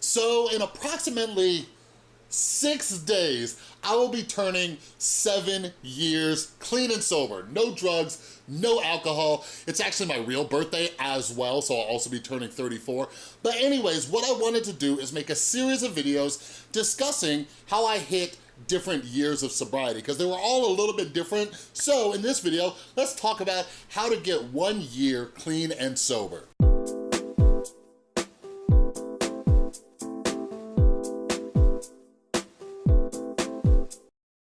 So in approximately 6 days, I will be turning 7 years clean and sober. No drugs, no alcohol. It's actually my real birthday as well, so I'll also be turning 34. But anyways, what I wanted to do is make a series of videos discussing how I hit different years of sobriety, because they were all a little bit different. So in this video, let's talk about how to get 1 year clean and sober.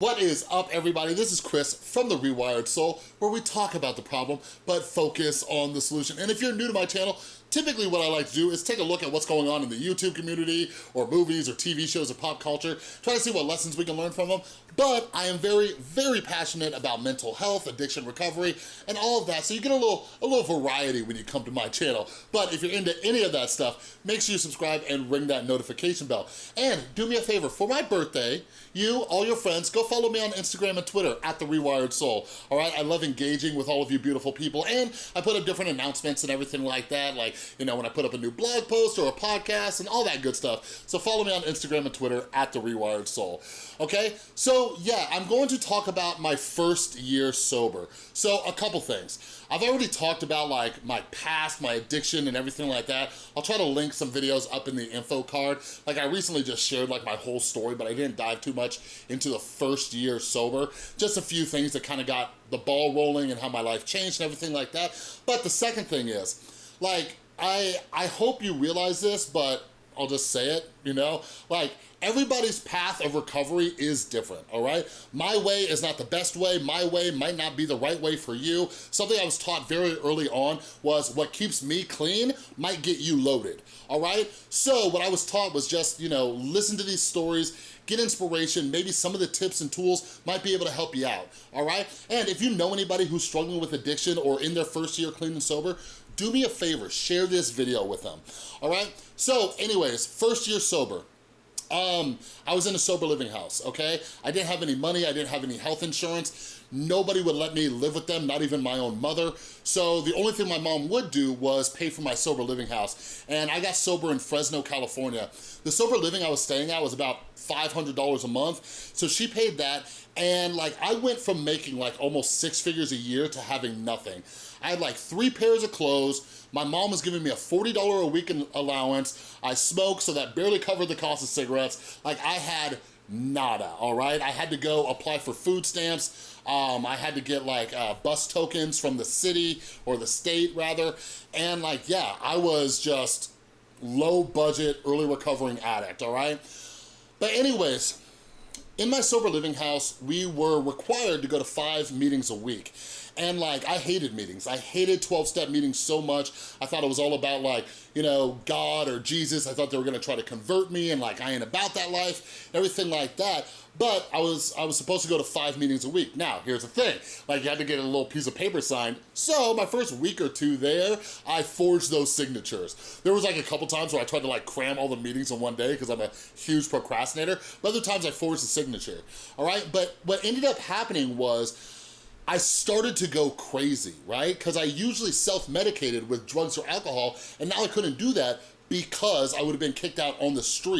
What is up, everybody? This is Chris from The Rewired Soul, where we talk about the problem, but focus on the solution. And if you're new to my channel, typically what I like to do is take a look at what's going on in the YouTube community, or movies, or TV shows, or pop culture, try to see what lessons we can learn from them. But I am very, very passionate about mental health, addiction recovery, and all of that, so you get a little variety when you come to my channel. But if you're into any of that stuff, make sure you subscribe and ring that notification bell. And do me a favor, for my birthday, you, all your friends, go follow me on Instagram and Twitter at The Rewired Soul, all right? I love engaging with all of you beautiful people, and I put up different announcements and everything like that, like, you know, when I put up a new blog post or a podcast and all that good stuff. So follow me on Instagram and Twitter at The Rewired Soul, okay? So yeah, I'm going to talk about my first year sober. So a couple things. I've already talked about like my past, my addiction and everything like that. I'll try to link some videos up in the info card. Like I recently just shared like my whole story, but I didn't dive too much into the first year sober. Just a few things that kind of got the ball rolling and how my life changed and everything like that. But the second thing is, like, I hope you realize this, but I'll just say it, you know? Like, everybody's path of recovery is different, all right? My way is not the best way. My way might not be the right way for you. Something I was taught very early on was what keeps me clean might get you loaded, all right? So what I was taught was just, you know, listen to these stories, get inspiration, maybe some of the tips and tools might be able to help you out, all right? And if you know anybody who's struggling with addiction or in their first year clean and sober, do me a favor, share this video with them, all right? So anyways, first year sober. I was in a sober living house, okay? I didn't have any money, I didn't have any health insurance. Nobody would let me live with them, not even my own mother. So the only thing my mom would do was pay for my sober living house. And I got sober in Fresno, California. The sober living I was staying at was about $500 a month. So she paid that, and like I went from making like almost 6 figures a year to having nothing. I had like 3 pairs of clothes. My mom was giving me a $40 a week allowance. I smoked, so that barely covered the cost of cigarettes. Like I had nada, all right? I had to go apply for food stamps. I had to get like bus tokens from the city, or the state rather. And like, yeah, I was just low budget, early recovering addict, all right? But anyways, in my sober living house, we were required to go to 5 meetings a week. And like, I hated meetings. I hated 12-step meetings so much. I thought it was all about like, you know, God or Jesus. I thought they were gonna try to convert me, and like, I ain't about that life, everything like that. But I was supposed to go to 5 meetings a week. Now, here's the thing. Like, you had to get a little piece of paper signed. So my first week or two there, I forged those signatures. There was like a couple times where I tried to like cram all the meetings in one day because I'm a huge procrastinator. But other times I forged the signature, all right? But what ended up happening was I started to go crazy, right? Because I usually self-medicated with drugs or alcohol, and now I couldn't do that because I would have been kicked out on the street.